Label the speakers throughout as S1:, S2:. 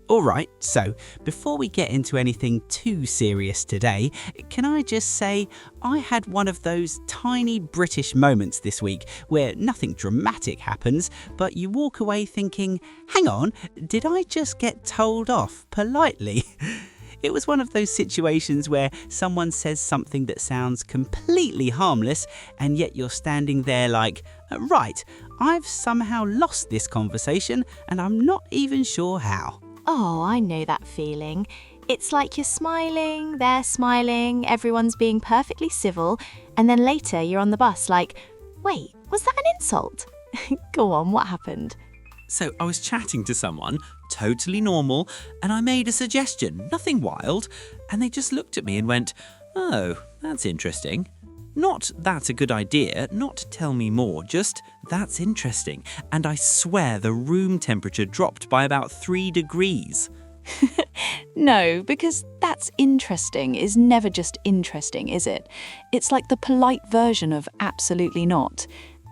S1: Alright, so before we get into anything too serious today, can I just say I had one of those tiny British moments this week where nothing dramatic happens, but you walk away thinking, hang on, did I just get told off politely? It was one of those situations where someone says something that sounds completely harmless, and yet you're standing there like, right, I've somehow lost this conversation and I'm not even sure how.
S2: Oh, I know that feeling. It's like you're smiling, they're smiling, everyone's being perfectly civil, and then later you're on the bus like, wait, was that an insult? Go on, what happened?
S1: So I was chatting to someone, totally normal, and I made a suggestion, nothing wild, and they just looked at me and went, oh, that's interesting. Not that's a good idea, not tell me more, just that's interesting. And I swear the room temperature dropped by about 3 degrees.
S2: No, because that's interesting is never just interesting, is it? It's like the polite version of absolutely not.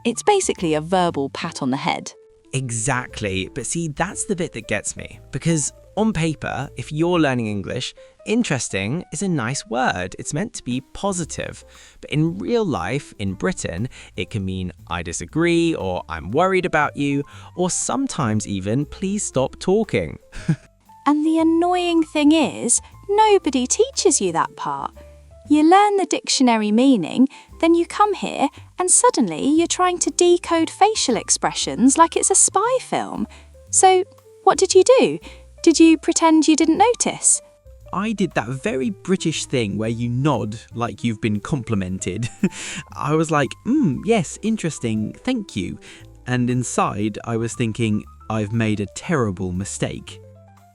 S2: It's basically a verbal pat on the head.
S3: Exactly, but see, that's the bit that gets me. Because on paper, if you're learning English, interesting is a nice word. It's meant to be positive. But in real life, in Britain, it can mean I disagree, or I'm worried about you, or sometimes even please stop talking.
S2: And the annoying thing is, nobody teaches you that part. You learn the dictionary meaning, then you come here and suddenly you're trying to decode facial expressions like it's a spy film. So, what did you do? Did you pretend you didn't notice?
S1: I did that very British thing where you nod like you've been complimented. I was like, yes, interesting, thank you. And inside I was thinking, I've made a terrible mistake.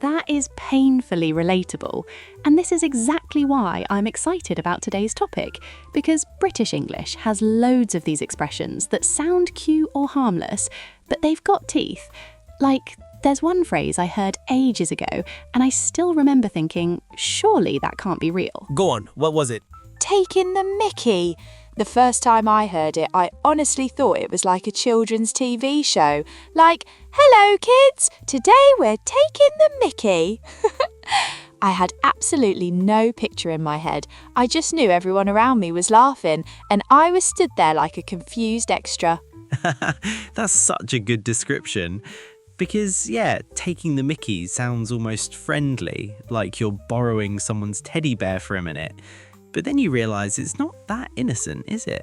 S2: That is painfully relatable, and this is exactly why I'm excited about today's topic, because British English has loads of these expressions that sound cute or harmless, but they've got teeth. Like, there's one phrase I heard ages ago, and I still remember thinking, surely that can't be real.
S3: Go on, what was it?
S4: Taking the mickey. The first time I heard it, I honestly thought it was like a children's TV show. Like, hello kids, today we're taking the mickey. I had absolutely no picture in my head. I just knew everyone around me was laughing, and I was stood there like a confused extra.
S1: That's such a good description. Because, yeah, taking the mickey sounds almost friendly, like you're borrowing someone's teddy bear for a minute. But then you realise it's not that innocent, is it?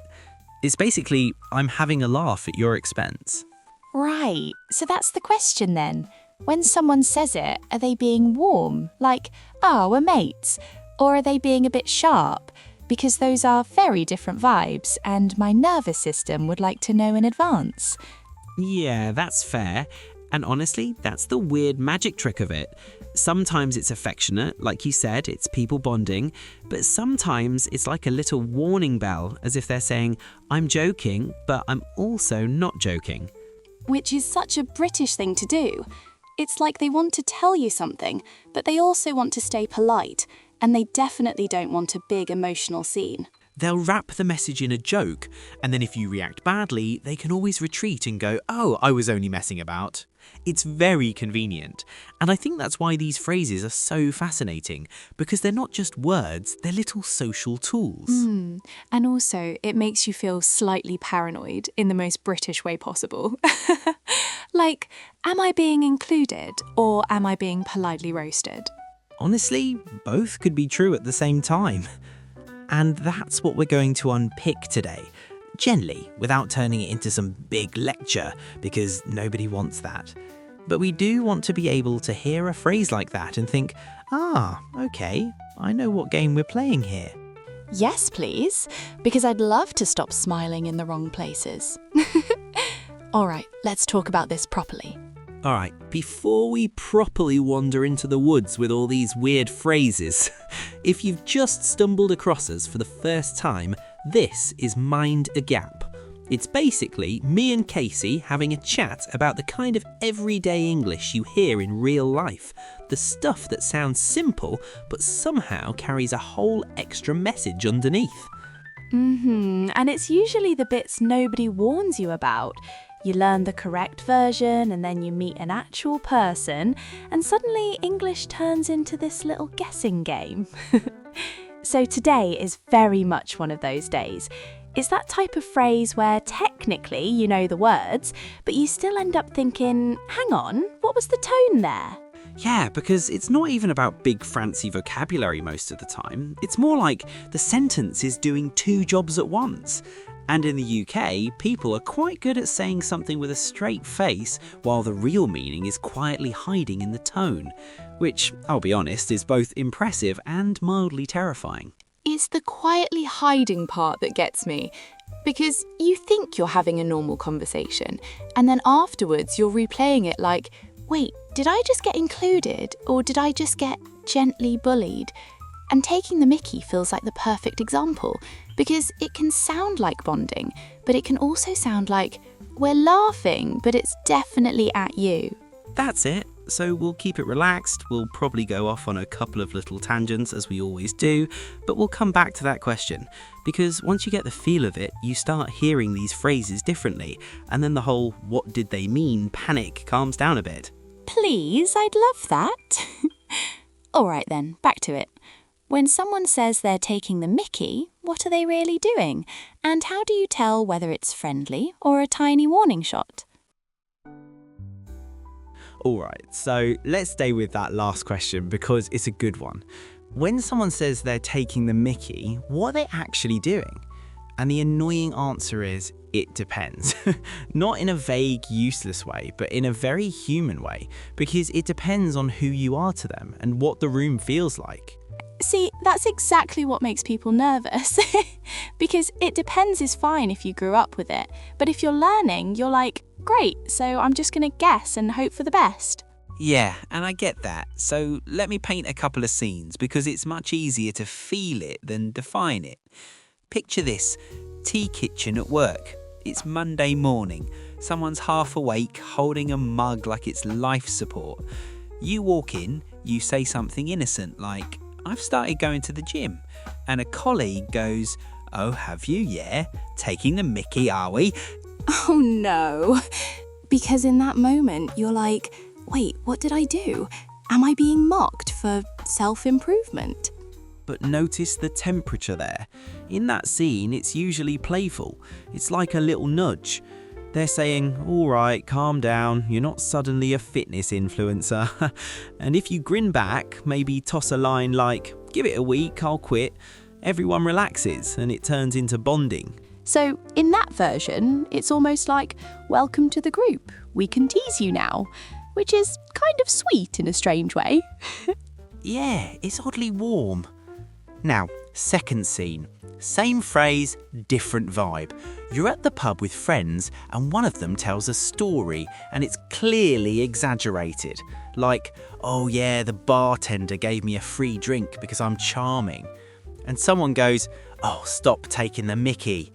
S1: It's basically, I'm having a laugh at your expense.
S4: Right, so that's the question then. When someone says it, are they being warm? Like, oh, we're mates? Or are they being a bit sharp? Because those are very different vibes, and my nervous system would like to know in advance.
S1: Yeah, that's fair. And honestly, that's the weird magic trick of it. Sometimes it's affectionate, like you said, it's people bonding, but sometimes it's like a little warning bell, as if they're saying, I'm joking, but I'm also not joking.
S2: Which is such a British thing to do. It's like they want to tell you something, but they also want to stay polite, and they definitely don't want a big emotional scene.
S1: They'll wrap the message in a joke, and then if you react badly, they can always retreat and go, oh, I was only messing about. It's very convenient, and I think that's why these phrases are so fascinating, because they're not just words, they're little social tools.
S2: And also, it makes you feel slightly paranoid in the most British way possible. Like, am I being included, or am I being politely roasted?
S1: Honestly, both could be true at the same time. And that's what we're going to unpick today. Gently, without turning it into some big lecture, because nobody wants that. But we do want to be able to hear a phrase like that and think, okay, I know what game we're playing here.
S2: Yes, please, because I'd love to stop smiling in the wrong places. All right, let's talk about this properly.
S1: All right, before we properly wander into the woods with all these weird phrases, if you've just stumbled across us for the first time, this is Mind a Gap. It's basically me and Casey having a chat about the kind of everyday English you hear in real life, the stuff that sounds simple but somehow carries a whole extra message underneath.
S2: And it's usually the bits nobody warns you about. You learn the correct version and then you meet an actual person, and suddenly English turns into this little guessing game. So today is very much one of those days. It's that type of phrase where technically you know the words, but you still end up thinking, hang on, what was the tone there?
S1: Yeah, because it's not even about big fancy vocabulary most of the time. It's more like the sentence is doing two jobs at once. And in the UK, people are quite good at saying something with a straight face while the real meaning is quietly hiding in the tone, which, I'll be honest, is both impressive and mildly terrifying.
S4: It's the quietly hiding part that gets me. Because you think you're having a normal conversation, and then afterwards you're replaying it like, wait, did I just get included, or did I just get gently bullied? And taking the mickey feels like the perfect example, because it can sound like bonding, but it can also sound like, we're laughing, but it's definitely at you.
S1: That's it. So we'll keep it relaxed, we'll probably go off on a couple of little tangents as we always do, but we'll come back to that question, because once you get the feel of it, you start hearing these phrases differently, and then the whole what did they mean panic calms down a bit.
S4: Please, I'd love that. All right then, back to it. When someone says they're taking the mickey, what are they really doing? And how do you tell whether it's friendly or a tiny warning shot?
S3: Alright, so let's stay with that last question because it's a good one. When someone says they're taking the mickey, what are they actually doing? And the annoying answer is, it depends. Not in a vague, useless way, but in a very human way, because it depends on who you are to them and what the room feels like.
S2: See, that's exactly what makes people nervous. Because it depends is fine if you grew up with it, but if you're learning, you're like, great, so I'm just going to guess and hope for the best.
S1: Yeah, and I get that. So let me paint a couple of scenes because it's much easier to feel it than define it. Picture this, tea kitchen at work. It's Monday morning. Someone's half awake, holding a mug like it's life support. You walk in, you say something innocent like, I've started going to the gym. And a colleague goes, oh, have you, yeah? Taking the mickey, are we?
S2: Oh no. Because in that moment, you're like, wait, what did I do? Am I being mocked for self-improvement?
S1: But notice the temperature there. In that scene, it's usually playful. It's like a little nudge. They're saying, all right, calm down, you're not suddenly a fitness influencer. And if you grin back, maybe toss a line like, give it a week, I'll quit, everyone relaxes and it turns into bonding.
S2: So in that version, it's almost like, welcome to the group, we can tease you now, which is kind of sweet in a strange way.
S1: Yeah, it's oddly warm. Now, second scene. Same phrase, different vibe. You're at the pub with friends and one of them tells a story and it's clearly exaggerated. Like, oh yeah, the bartender gave me a free drink because I'm charming. And someone goes, oh, stop taking the mickey.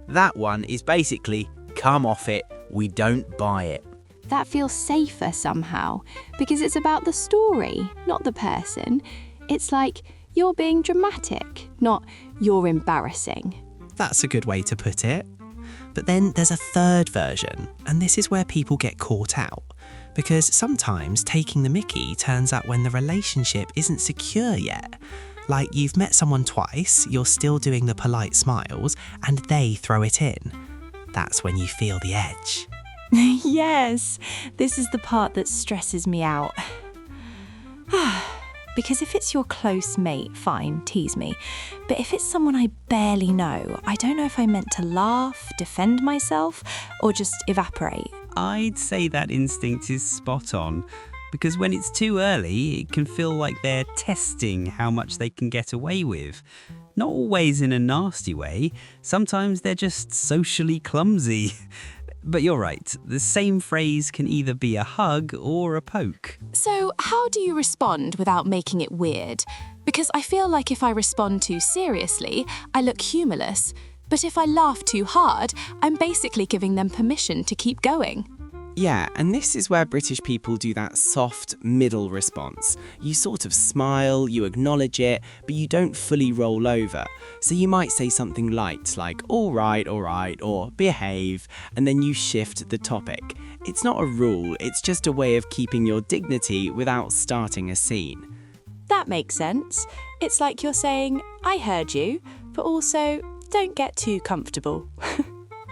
S1: That one is basically, come off it, we don't buy it.
S2: That feels safer somehow, because it's about the story, not the person. It's like, you're being dramatic, not you're embarrassing.
S3: That's a good way to put it. But then there's a third version, and this is where people get caught out. Because sometimes taking the mickey turns up when the relationship isn't secure yet. Like you've met someone twice, you're still doing the polite smiles, and they throw it in. That's when you feel the edge.
S2: Yes, this is the part that stresses me out. Because if it's your close mate, fine, tease me. But if it's someone I barely know, I don't know if I meant to laugh, defend myself, or just evaporate.
S1: I'd say that instinct is spot on. Because when it's too early, it can feel like they're testing how much they can get away with. Not always in a nasty way. Sometimes they're just socially clumsy. But you're right, the same phrase can either be a hug or a poke.
S4: So how do you respond without making it weird? Because I feel like if I respond too seriously, I look humorless. But if I laugh too hard, I'm basically giving them permission to keep going.
S3: Yeah, and this is where British people do that soft middle response. You sort of smile, you acknowledge it, but you don't fully roll over. So you might say something light like, all right, or behave, and then you shift the topic. It's not a rule, it's just a way of keeping your dignity without starting a scene.
S4: That makes sense. It's like you're saying, I heard you, but also, don't get too comfortable.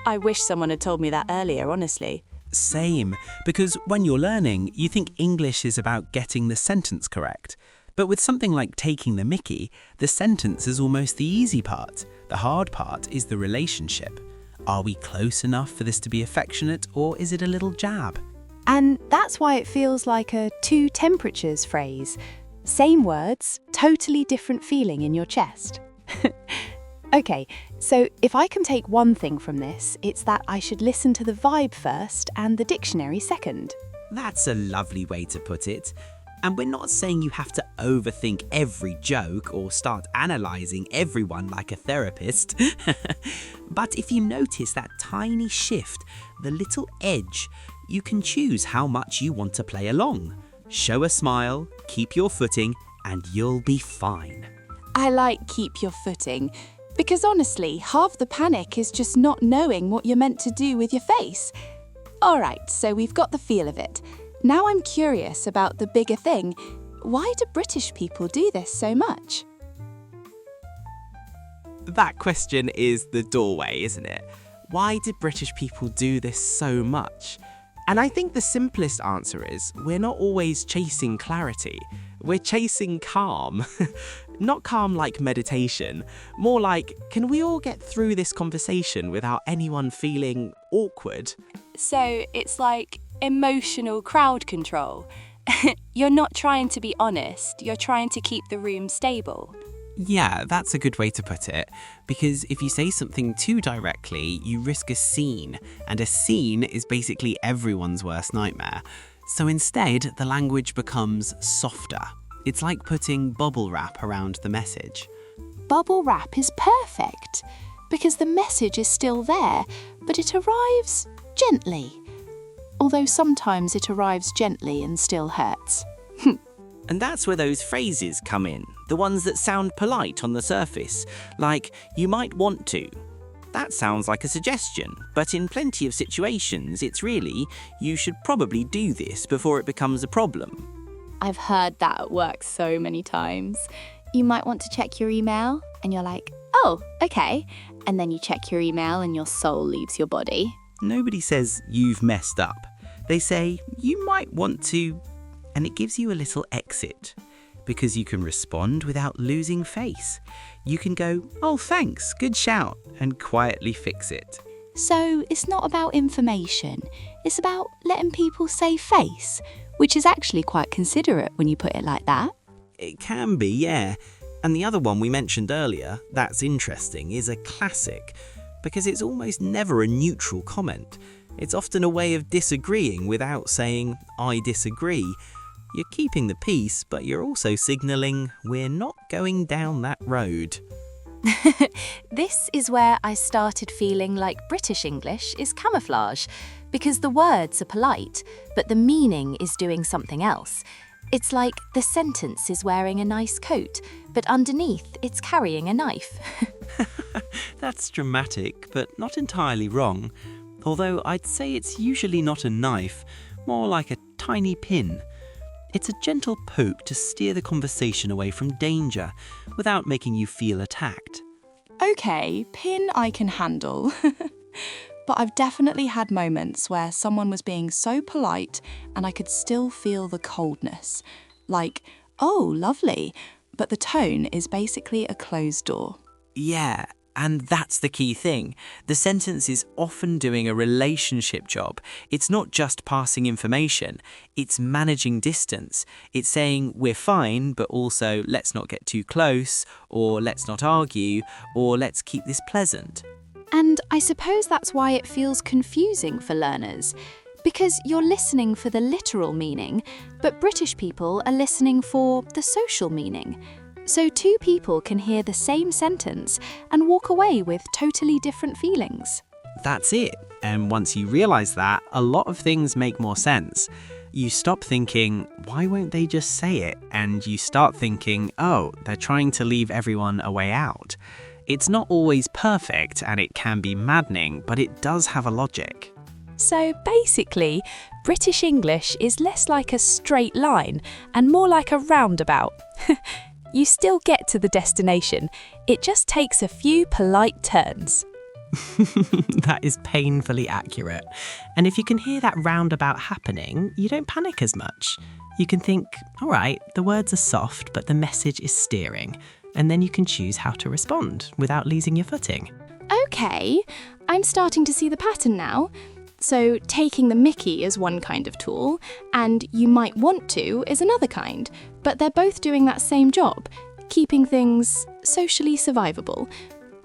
S4: I wish someone had told me that earlier, honestly.
S1: Same, because when you're learning, you think English is about getting the sentence correct. But with something like taking the mickey, the sentence is almost the easy part. The hard part is the relationship. Are we close enough for this to be affectionate, or is it a little jab?
S2: And that's why it feels like a two temperatures phrase. Same words, totally different feeling in your chest. Okay, so if I can take one thing from this, it's that I should listen to the vibe first and the dictionary second.
S1: That's a lovely way to put it. And we're not saying you have to overthink every joke or start analysing everyone like a therapist. But if you notice that tiny shift, the little edge, you can choose how much you want to play along. Show a smile, keep your footing, and you'll be fine.
S4: I like keep your footing. Because honestly, half the panic is just not knowing what you're meant to do with your face. Alright, so we've got the feel of it. Now I'm curious about the bigger thing. Why do British people do this so much?
S3: That question is the doorway, isn't it? Why do British people do this so much? And I think the simplest answer is we're not always chasing clarity. We're chasing calm. Not calm like meditation, more like, can we all get through this conversation without anyone feeling awkward?
S4: So it's like emotional crowd control. You're not trying to be honest, you're trying to keep the room stable.
S3: Yeah, that's a good way to put it, because if you say something too directly, you risk a scene, and a scene is basically everyone's worst nightmare. So instead, the language becomes softer. It's like putting bubble wrap around the message.
S4: Bubble wrap is perfect, because the message is still there, but it arrives gently. Although sometimes it arrives gently and still hurts.
S1: And that's where those phrases come in, the ones that sound polite on the surface, like, you might want to. That sounds like a suggestion, but in plenty of situations, it's really, you should probably do this before it becomes a problem.
S2: I've heard that at work so many times. You might want to check your email, and you're like, oh, okay. And then you check your email and your soul leaves your body.
S1: Nobody says you've messed up. They say you might want to, and it gives you a little exit. Because you can respond without losing face. You can go, oh thanks, good shout, and quietly fix it.
S4: So it's not about information, it's about letting people say face, which is actually quite considerate when you put it like that.
S1: It can be, yeah. And the other one we mentioned earlier, that's interesting, is a classic. Because it's almost never a neutral comment. It's often a way of disagreeing without saying, I disagree. You're keeping the peace, but you're also signalling we're not going down that road.
S2: This is where I started feeling like British English is camouflage, because the words are polite, but the meaning is doing something else. It's like the sentence is wearing a nice coat, but underneath it's carrying a knife.
S1: That's dramatic, but not entirely wrong. Although I'd say it's usually not a knife, more like a tiny pin. It's a gentle poke to steer the conversation away from danger without making you feel attacked.
S4: Okay, pin I can handle. But I've definitely had moments where someone was being so polite and I could still feel the coldness. Like, oh, lovely, but the tone is basically a closed door.
S1: Yeah, and that's the key thing. The sentence is often doing a relationship job. It's not just passing information, it's managing distance. It's saying we're fine, but also let's not get too close, or let's not argue, or let's keep this pleasant.
S2: And I suppose that's why it feels confusing for learners. Because you're listening for the literal meaning, but British people are listening for the social meaning. So two people can hear the same sentence and walk away with totally different feelings.
S1: That's it.
S3: And once you realize that, a lot of things make more sense. You stop thinking, why won't they just say it? And you start thinking, oh, they're trying to leave everyone a way out. It's not always perfect and it can be maddening, but it does have a logic.
S4: So basically, British English is less like a straight line and more like a roundabout. You still get to the destination, it just takes a few polite turns.
S3: That is painfully accurate. And if you can hear that roundabout happening, you don't panic as much. You can think, all right, the words are soft, but the message is steering. And then you can choose how to respond without losing your footing.
S2: Okay, I'm starting to see the pattern now. So taking the mickey is one kind of tool, and you might want to is another kind, but they're both doing that same job, keeping things socially survivable,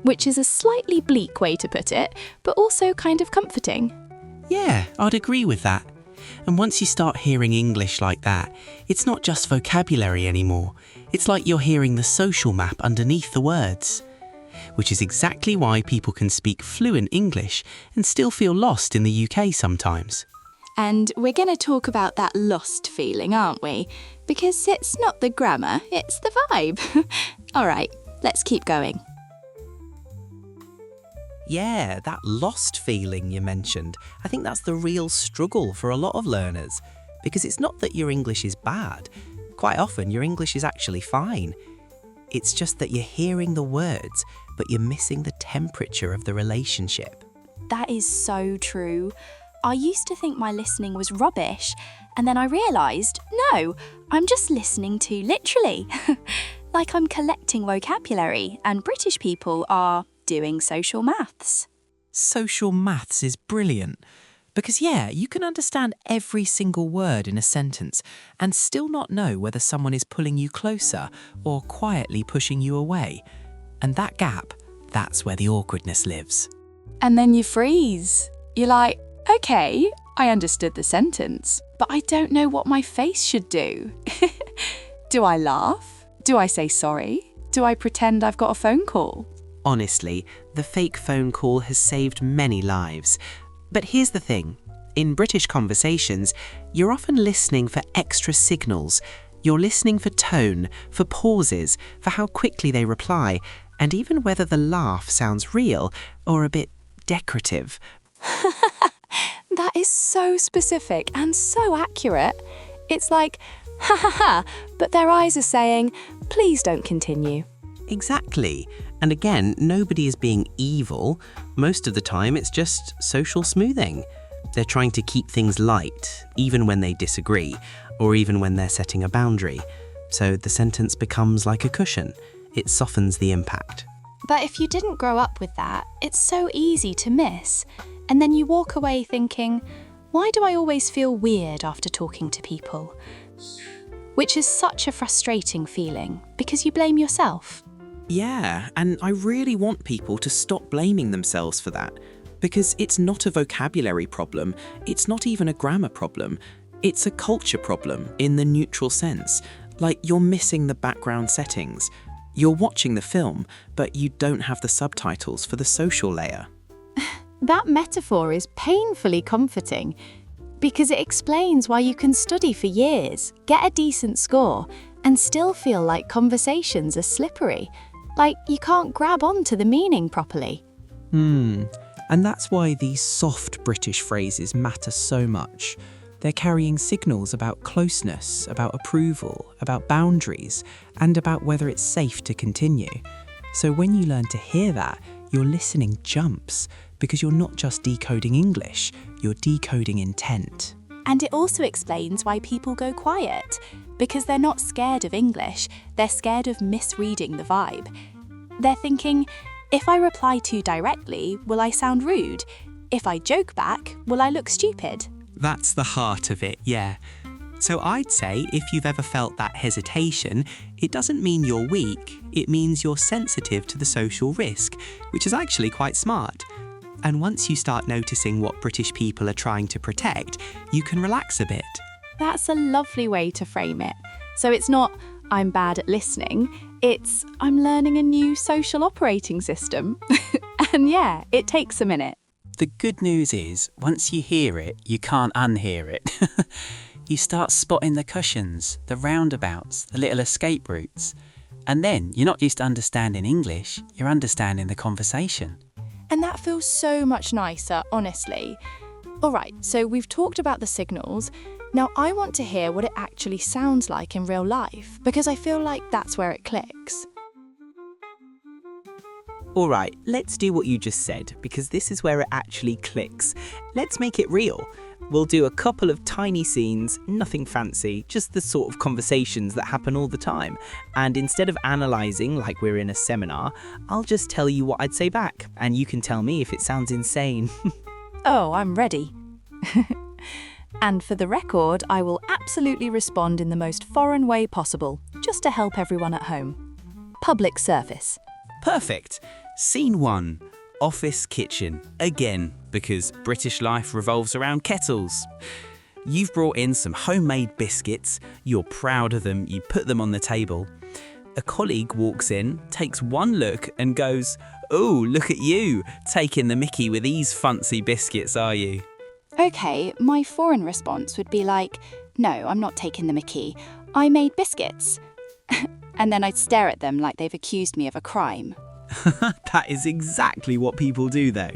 S2: which is a slightly bleak way to put it, but also kind of comforting.
S1: Yeah, I'd agree with that. And once you start hearing English like that, it's not just vocabulary anymore. It's like you're hearing the social map underneath the words. Which is exactly why people can speak fluent English and still feel lost in the UK sometimes.
S4: And we're going to talk about that lost feeling, aren't we? Because it's not the grammar, it's the vibe. All right, let's keep going.
S3: Yeah, that lost feeling you mentioned. I think that's the real struggle for a lot of learners. Because it's not that your English is bad. Quite often, your English is actually fine. It's just that you're hearing the words, but you're missing the temperature of the relationship.
S4: That is so true. I used to think my listening was rubbish, and then I realised, no, I'm just listening too literally. Like I'm collecting vocabulary, and British people are doing social maths.
S3: Social maths is brilliant. Because yeah, you can understand every single word in a sentence and still not know whether someone is pulling you closer or quietly pushing you away. And that gap, that's where the awkwardness lives.
S4: And then you freeze. You're like, okay, I understood the sentence, but I don't know what my face should do. Do I laugh? Do I say sorry? Do I pretend I've got a phone call?
S3: Honestly, the fake phone call has saved many lives. But here's the thing. In British conversations, you're often listening for extra signals. You're listening for tone, for pauses, for how quickly they reply, and even whether the laugh sounds real or a bit decorative.
S4: That is so specific and so accurate. It's like, ha ha ha, but their eyes are saying, please don't continue.
S3: Exactly. And again, nobody is being evil. Most of the time, it's just social smoothing. They're trying to keep things light, even when they disagree, or even when they're setting a boundary. So the sentence becomes like a cushion. It softens the impact.
S2: But if you didn't grow up with that, it's so easy to miss. And then you walk away thinking, why do I always feel weird after talking to people? Which is such a frustrating feeling, because you blame yourself.
S3: Yeah, and I really want people to stop blaming themselves for that. Because it's not a vocabulary problem, it's not even a grammar problem. It's a culture problem in the neutral sense. Like you're missing the background settings. You're watching the film, but you don't have the subtitles for the social layer.
S2: That metaphor is painfully comforting, because it explains why you can study for years, get a decent score, and still feel like conversations are slippery. Like you can't grab onto the meaning properly.
S3: And that's why these soft British phrases matter so much. They're carrying signals about closeness, about approval, about boundaries, and about whether it's safe to continue. So when you learn to hear that, your listening jumps, because you're not just decoding English, you're decoding intent.
S4: And it also explains why people go quiet, because they're not scared of English, they're scared of misreading the vibe. They're thinking, if I reply too directly, will I sound rude? If I joke back, will I look stupid?
S3: That's the heart of it, yeah. So I'd say if you've ever felt that hesitation, it doesn't mean you're weak, it means you're sensitive to the social risk, which is actually quite smart. And once you start noticing what British people are trying to protect, you can relax a bit.
S2: That's a lovely way to frame it. So it's not, I'm bad at listening, it's, I'm learning a new social operating system. And yeah, it takes a minute.
S5: The good news is, once you hear it, you can't unhear it. You start spotting the cushions, the roundabouts, the little escape routes. And then you're not just understanding English, you're understanding the conversation.
S2: And that feels so much nicer, honestly. All right, so we've talked about the signals. Now I want to hear what it actually sounds like in real life, because I feel like that's where it clicks.
S1: All right, let's do what you just said, because this is where it actually clicks. Let's make it real. We'll do a couple of tiny scenes, nothing fancy, just the sort of conversations that happen all the time. And instead of analysing like we're in a seminar, I'll just tell you what I'd say back, and you can tell me if it sounds insane.
S2: Oh, I'm ready. And for the record, I will absolutely respond in the most foreign way possible, just to help everyone at home. Public service.
S1: Perfect. Scene 1. Office kitchen. Again, because British life revolves around kettles. You've brought in some homemade biscuits. You're proud of them. You put them on the table. A colleague walks in, takes one look and goes, "Oh, look at you, taking the mickey with these fancy biscuits, are you?"
S2: Okay, my foreign response would be like, "No, I'm not taking the mickey. I made biscuits." And then I'd stare at them like they've accused me of a crime.
S1: That is exactly what people do though.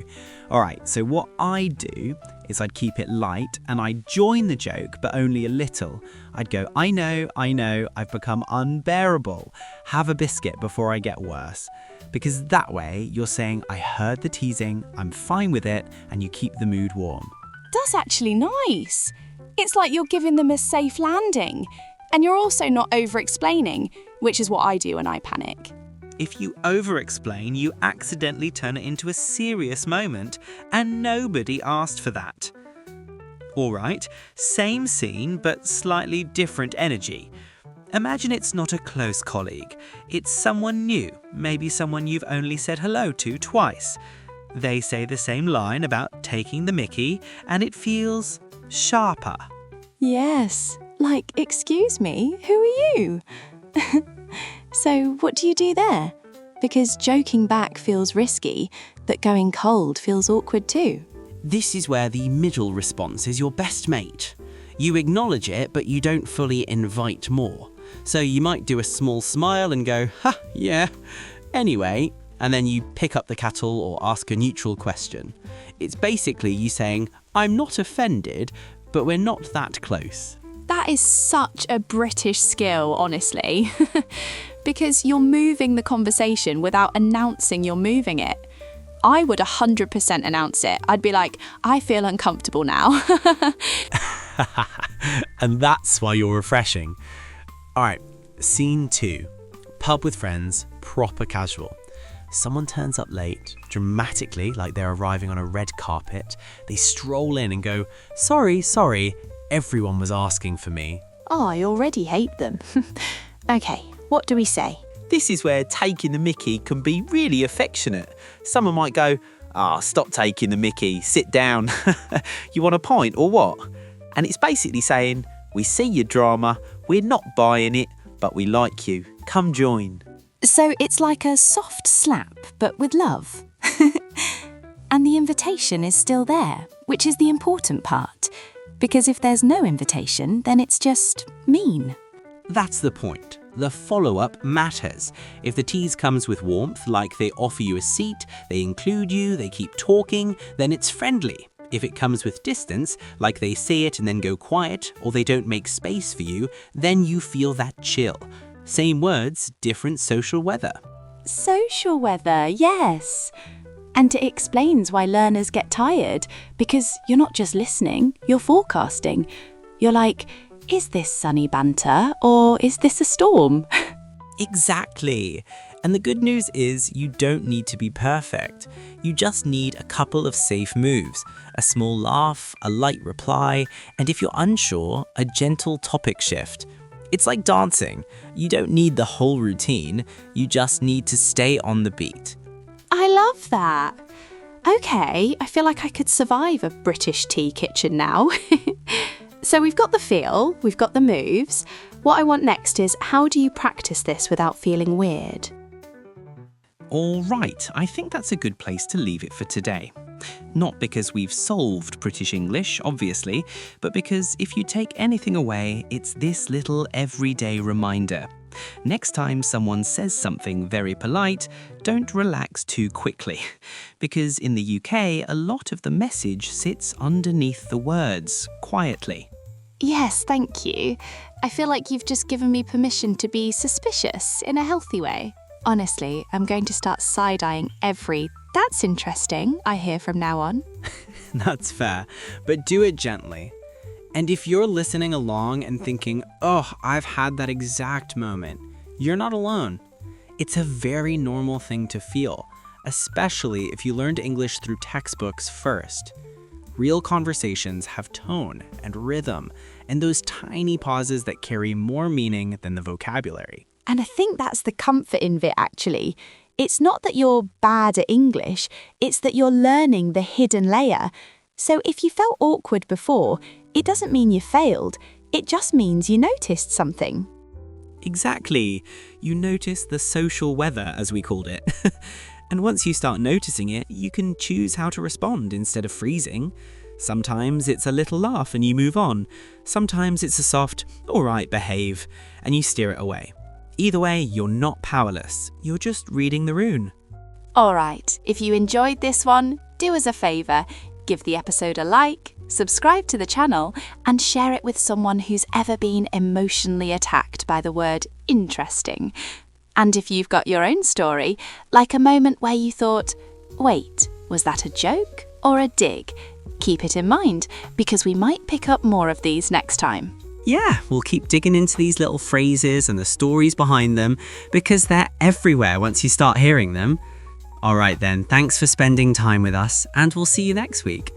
S1: Alright, so what I do is I'd keep it light and I'd join the joke, but only a little. I'd go, I know, I've become unbearable. Have a biscuit before I get worse. Because that way you're saying, I heard the teasing, I'm fine with it, and you keep the mood warm.
S2: That's actually nice. It's like you're giving them a safe landing. And you're also not over-explaining, which is what I do when I panic.
S1: If you over-explain, you accidentally turn it into a serious moment, and nobody asked for that. Alright, same scene, but slightly different energy. Imagine it's not a close colleague. It's someone new, maybe someone you've only said hello to twice. They say the same line about taking the mickey, and it feels sharper.
S2: Yes, like, excuse me, who are you? So what do you do there? Because joking back feels risky, but going cold feels awkward too.
S1: This is where the middle response is your best mate. You acknowledge it, but you don't fully invite more. So you might do a small smile and go, "Ha, yeah. Anyway," and then you pick up the kettle or ask a neutral question. It's basically you saying, "I'm not offended, but we're not that close."
S2: That is such a British skill, honestly. Because you're moving the conversation without announcing you're moving it. I would 100% announce it. I'd be like, "I feel uncomfortable now."
S1: And that's why you're refreshing. Alright, scene 2. Pub with friends, proper casual. Someone turns up late, dramatically like they're arriving on a red carpet. They stroll in and go, sorry, everyone was asking for me."
S2: Oh, I already hate them. Okay, what do we say?
S1: This is where taking the mickey can be really affectionate. Someone might go, stop taking the mickey, sit down. You want a pint or what? And it's basically saying, we see your drama, we're not buying it, but we like you. Come join.
S2: So it's like a soft slap, but with love. And the invitation is still there, which is the important part. Because if there's no invitation, then it's just mean.
S1: That's the point. The follow-up matters. If the tease comes with warmth, like they offer you a seat, they include you, they keep talking, then it's friendly. If it comes with distance, like they say it and then go quiet, or they don't make space for you, then you feel that chill. Same words, different social weather.
S2: Social weather, yes. And it explains why learners get tired, because you're not just listening, you're forecasting. You're like, is this sunny banter or is this a storm?
S1: Exactly. And the good news is you don't need to be perfect. You just need a couple of safe moves, a small laugh, a light reply, and if you're unsure, a gentle topic shift. It's like dancing. You don't need the whole routine, you just need to stay on the beat.
S2: I love that. Okay, I feel like I could survive a British tea kitchen now. So we've got the feel, we've got the moves. What I want next is, how do you practice this without feeling weird?
S1: All right, I think that's a good place to leave it for today.
S3: Not because we've solved British English, obviously, but because if you take anything away, it's this little everyday reminder. Next time someone says something very polite, don't relax too quickly. Because in the UK, a lot of the message sits underneath the words, quietly.
S2: Yes, thank you. I feel like you've just given me permission to be suspicious in a healthy way. Honestly, I'm going to start side-eyeing every "that's interesting" I hear from now on.
S3: That's fair, but do it gently. And if you're listening along and thinking, oh, I've had that exact moment, you're not alone. It's a very normal thing to feel, especially if you learned English through textbooks first. Real conversations have tone and rhythm, and those tiny pauses that carry more meaning than the vocabulary.
S4: And I think that's the comfort in it, actually. It's not that you're bad at English, it's that you're learning the hidden layer. So if you felt awkward before, it doesn't mean you failed. It just means you noticed something.
S3: Exactly. You notice the social weather, as we called it. And once you start noticing it, you can choose how to respond instead of freezing. Sometimes it's a little laugh and you move on. Sometimes it's a soft, all right, behave, and you steer it away. Either way, you're not powerless. You're just reading the room.
S4: All right, if you enjoyed this one, do us a favour. Give the episode a like, subscribe to the channel, and share it with someone who's ever been emotionally attacked by the word interesting. And if you've got your own story, like a moment where you thought, wait, was that a joke or a dig? Keep it in mind, because we might pick up more of these next time.
S3: Yeah, we'll keep digging into these little phrases and the stories behind them, because they're everywhere once you start hearing them. All right then, thanks for spending time with us, and we'll see you next week.